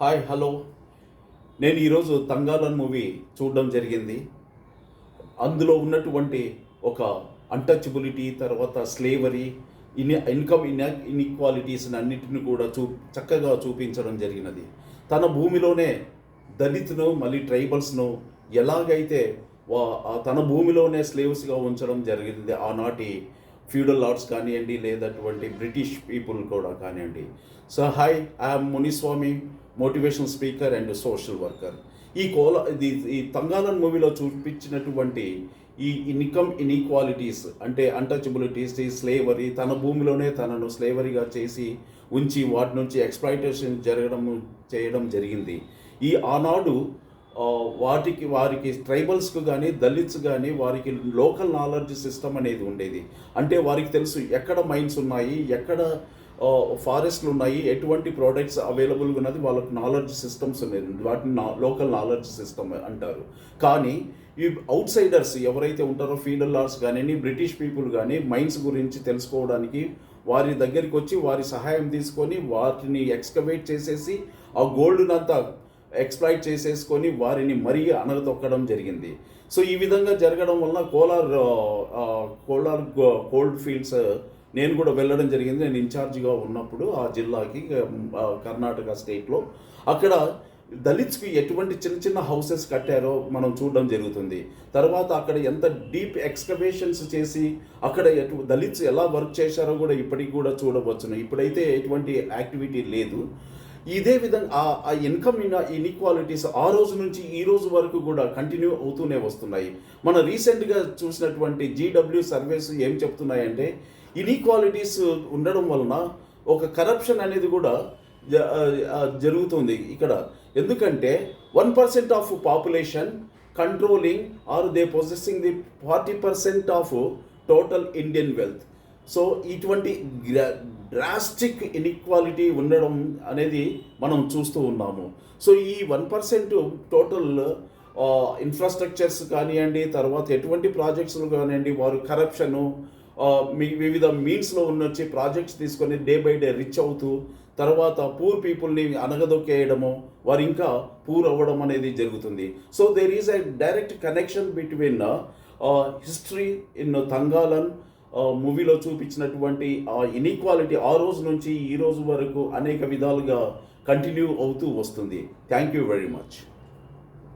Hi hello. నేను ఈరోజు తంగాలన్ movie చూడడం జరిగింది. అందులో ఉన్నటువంటి ఒక అన్టచబిలిటీ, తర్వాత స్లేవరీ, ఇన్కమ్ ఇన్ఈక్వాలిటీస్ అన్నిటిని కూడా చక్కగా చూపించడం జరిగినది. తన భూమిలోనే దళితును మళ్ళీ ట్రైబల్స్ను ఎలాగైతే తన భూమిలోనే స్లేవ్స్గా ఉంచడం జరిగింది ఆనాటి ఫ్యూడల్ లార్డ్స్ కానివ్వండి, లేదటువంటి బ్రిటిష్ పీపుల్ కూడా కానివ్వండి. So hi, I'm Muniswamy, motivational speaker and social worker. ఈ తంగాలన్ మూవీలో చూపించినటువంటి ఈ ఇన్కమ్ ఇన్ఈక్వాలిటీస్ అంటే అన్టచబిలిటీస్, ఈ స్లేవరీ, తన భూమిలోనే తనను స్లేవరీగా చేసి ఉంచి వాటి నుంచి ఎక్స్‌ప్లాయిటేషన్ చేయడం జరిగింది. ఈ ఆనాడు వారికి ట్రైబల్స్కు కానీ, దళిత్స్ కానీ వారికి లోకల్ నాలెడ్జ్ సిస్టమ్ అనేది ఉండేది. అంటే వారికి తెలుసు ఎక్కడ మైన్స్ ఉన్నాయి, ఎక్కడ ఫారెస్ట్లు ఉన్నాయి, ఎటువంటి ప్రోడక్ట్స్ అవైలబుల్గా ఉన్నది, వాళ్ళకి నాలెడ్జ్ సిస్టమ్స్ ఉన్నాయి. వాటిని లోకల్ నాలెడ్జ్ సిస్టమ్ అంటారు. కానీ ఈ అవుట్ సైడర్స్ ఎవరైతే ఉంటారో, ఫీడల్ లార్డ్స్ కానీ, బ్రిటిష్ పీపుల్ కానీ మైన్స్ గురించి తెలుసుకోవడానికి వారి దగ్గరికి వచ్చి వారి సహాయం తీసుకొని వాటిని ఎక్స్కవేట్ చేసేసి ఆ గోల్డ్ని అంతా ఎక్స్‌ప్లాయిట్ చేసేసుకొని వారిని మరీ అణగదొక్కడం జరిగింది. సో ఈ విధంగా జరగడం వల్ల కోలార్ గోల్డ్ ఫీల్డ్స్ నేను కూడా వెళ్ళడం జరిగింది. నేను ఇన్ఛార్జిగా ఉన్నప్పుడు ఆ జిల్లాకి, కర్ణాటక స్టేట్లో, అక్కడ దళిత్స్కి ఎటువంటి చిన్న చిన్న హౌసెస్ కట్టారో మనం చూడడం జరుగుతుంది. తర్వాత అక్కడ ఎంత డీప్ ఎక్స్కవేషన్స్ చేసి అక్కడ దళిత్స్ ఎలా వర్క్ చేశారో కూడా ఇప్పటికి కూడా చూడవచ్చును. ఇప్పుడైతే ఎటువంటి యాక్టివిటీ లేదు. ఇదే విధంగా ఆ ఇన్కమ్ ఇన్ఈక్వాలిటీస్ ఆ రోజు నుంచి ఈ రోజు వరకు కూడా కంటిన్యూ అవుతూనే వస్తున్నాయి. మన రీసెంట్గా చూసినటువంటి జీడబ్ల్యూ సర్వేస్ ఏం చెప్తున్నాయంటే, ఇన్ఈక్వాలిటీస్ ఉండడం వలన ఒక కరప్షన్ అనేది కూడా జరుగుతుంది ఇక్కడ. ఎందుకంటే 1% of population controlling or they possessing the 40% of total Indian wealth. So ఇటువంటి డ్రాస్టిక్ ఇన్ఈక్వాలిటీ ఉండడం అనేది మనం చూస్తూ ఉన్నాము. సో ఈ 1% టోటల్ ఇన్ఫ్రాస్ట్రక్చర్స్ కానివ్వండి, తర్వాత ఎటువంటి ప్రాజెక్ట్స్లు కానివ్వండి, వారు కరప్షను, వివిధ మీన్స్లో వచ్చి ప్రాజెక్ట్స్ తీసుకొని డే బై డే రిచ్ అవుతూ తర్వాత పూర్ పీపుల్ని అనగదొక్కేయడము, వారు ఇంకా పూర్ అవ్వడం అనేది జరుగుతుంది. So there is a direct connection between history in Thangalaan మూవీలో చూపించినటువంటి ఆ ఇన్ఈక్వాలిటీ ఆ రోజు నుంచి ఈ రోజు వరకు అనేక విధాలుగా కంటిన్యూ అవుతూ వస్తుంది. Thank you very much.